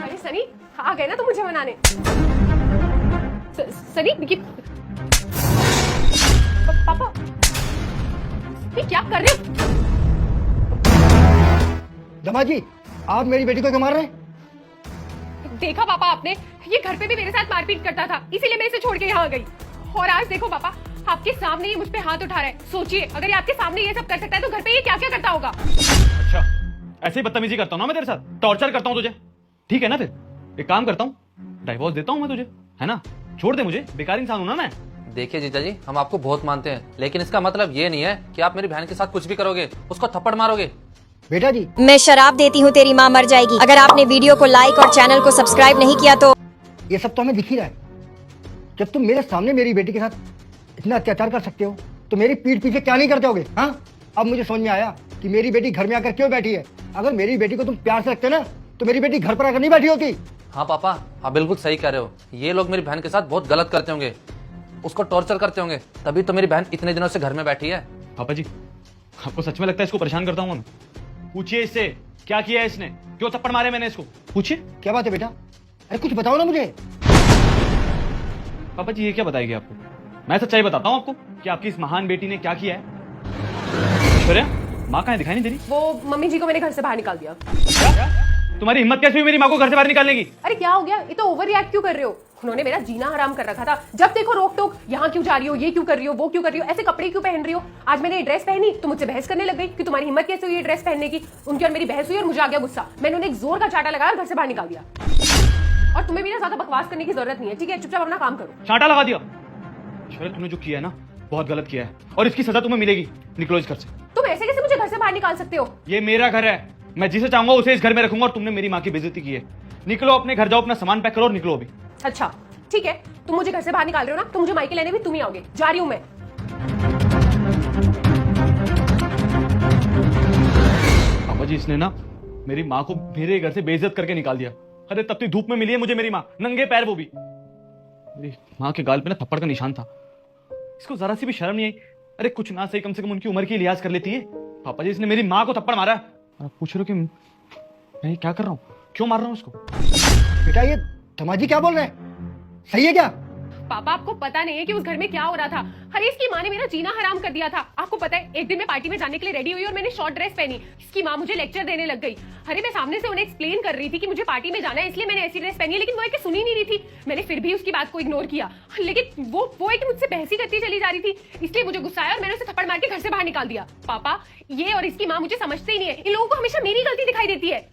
अरे सनी, आ गए ना तुम मुझे मनाने। सनी ये पापा, ये क्या कर रहे हो? दमाजी, आप मेरी बेटी को क्यों मार रहे हैं? देखा पापा आपने, ये घर पे भी मेरे साथ मारपीट करता था, इसीलिए मैं इसे छोड़ के यहाँ आ गई। और आज देखो पापा, आपके सामने ये मुझ पे हाथ उठा रहा है। सोचिए, अगर ये आपके सामने ये सब कर सकता है तो घर पे ये क्या क्या करता होगा। अच्छा, ऐसे ही बदतमीजी करता हूँ ना मैं तेरे साथ, टॉर्चर करता हूँ तुझे, ठीक है ना? फिर एक काम करता हूँ, डाइवोर्स देता हूँ मैं तुझे, है ना? छोड़ दे मुझे, बेकार इंसान हूँ ना मैं। देखिए जीजा जी, हम आपको बहुत मानते हैं, लेकिन इसका मतलब ये नहीं है कि आप मेरी बहन के साथ कुछ भी करोगे, उसको थप्पड़ मारोगे। बेटा जी, मैं शराब देती हूँ, तेरी माँ मर जाएगी। अगर आपने वीडियो को लाइक और चैनल को सब्सक्राइब नहीं किया तो ये सब तो हमें दिख ही रहा है। जब तुम मेरे सामने मेरी बेटी के साथ इतना अत्याचार कर सकते हो तो मेरी पीठ पीछे क्या नहीं करते होगे? हाँ, अब मुझे समझ में आया कि मेरी बेटी घर में आकर क्यों बैठी है। अगर मेरी बेटी को तुम प्यार से रखते ना तो मेरी बेटी घर पर आकर नहीं बैठी होती। हाँ पापा, आप बिल्कुल सही कह रहे हो। ये लोग मेरी बहन के साथ बहुत गलत करते होंगे, उसको टॉर्चर करते होंगे, तभी तो मेरी बहन इतने दिनों से घर में बैठी है। पापा जी, आपको सच में लगता है इसको परेशान करता हूँ मैं? पूछिए इससे, क्या किया है इसने, क्यों थप्पड़ मारे मैंने इसको, पूछिए। क्या बात है बेटा? अरे कुछ बताओ ना मुझे। पापा जी, ये क्या बताएगी आपको? मैं सच्चाई बताता हूँ आपको कि आपकी इस महान बेटी ने क्या किया है। ऐश्वर्या, माँ कहाँ है, दिखाई नहीं दे रही? वो मम्मी जी को मैंने घर से बाहर निकाल दिया। क्या? तुम्हारी हिम्मत कैसे हुई मेरी माँ को घर से बाहर निकालने की? अरे क्या हो गया, ये तो ओवर रिएक्ट क्यों कर रहे हो? उन्होंने मेरा जीना हराम कर रखा था। जब देखो रोक टोक, यहाँ क्यों जा रही हो, ये क्यों कर रही हो, वो क्यों कर रही हो, ऐसे कपड़े क्यों पहन रही हो। आज मैंने ये ड्रेस पहनी तो मुझसे बहस करने लग गई कि तुम्हारी हिम्मत कैसे हुई ये ड्रेस पहनने की। उनकी और मेरी बहस हुई और मुझे आ गया गुस्सा। मैंने उन्हें एक जोर का चाटा लगाया और घर से बाहर निकाल दिया। और तुम्हें भी ना ज्यादा बकवास करने की जरूरत नहीं है, ठीक है? चुपचाप अपना काम करो। चांटा लगा दिया। ऐश्वर्या, तुमने जो किया है ना, बहुत गलत किया है और इसकी सजा तुम्हें मिलेगी। निकलो इस घर से। तुम ऐसे कैसे मुझे घर से बाहर निकाल सकते हो? ये मेरा घर है, मैं जिसे चाहूंगा उसे इस घर में रखूंगा और तुमने मेरी माँ की बेइज्जती की है। निकलो अपने घर, जाओ अपना सामान पैक करो और निकलो अभी। अच्छा ठीक है, तुम मुझे घर से बाहर निकाल रहे हो ना, तो मुझे मायके लेने भी तुम ही आओगे। जा रही हूँ मैं। पापा जी, इसने ना मेरी माँ को मेरे घर से बेइज्जत करके निकाल दिया। अरे तब धूप में मिली है मुझे मेरी माँ, नंगे पैर, वो भी मेरी माँ के गाल पे ना थप्पड़ का निशान था। इसको जरा सी भी शर्म नहीं आई? अरे कुछ ना सही, कम से कम उनकी उम्र की लिहाज कर लेती है। पापा जी, इसने मेरी माँ को थप्पड़ मारा। आप पूछ रहे हो कि मैं क्या कर रहा हूँ, क्यों मार रहा हूँ उसको? बेटा, ये दमाजी क्या बोल रहे हैं? सही है क्या? पापा, आपको पता नहीं है कि उस घर में क्या हो रहा था। अरे इसकी माँ ने मेरा जीना हराम कर दिया था। आपको पता है, एक दिन मैं पार्टी में जाने के लिए रेडी हुई और मैंने शॉर्ट ड्रेस पहनी। इसकी माँ मुझे लेक्चर देने लग गई। अरे मैं सामने से उन्हें एक्सप्लेन कर रही थी कि मुझे पार्टी में जाना है, इसलिए मैंने ऐसी ड्रेस पहनी है, लेकिन वो एक सुनी नहीं रही थी। मैंने फिर भी उसकी बात को इग्नोर किया, लेकिन वो एक मुझसे बहस ही करती चली जा रही थी। इसलिए मुझे गुस्सा आया और मैंने उसे थप्पड़ मार के घर से बाहर निकाल दिया। पापा, ये और इसकी माँ मुझे समझते ही नहीं है। इन लोगों को हमेशा मेरी गलती दिखाई देती है।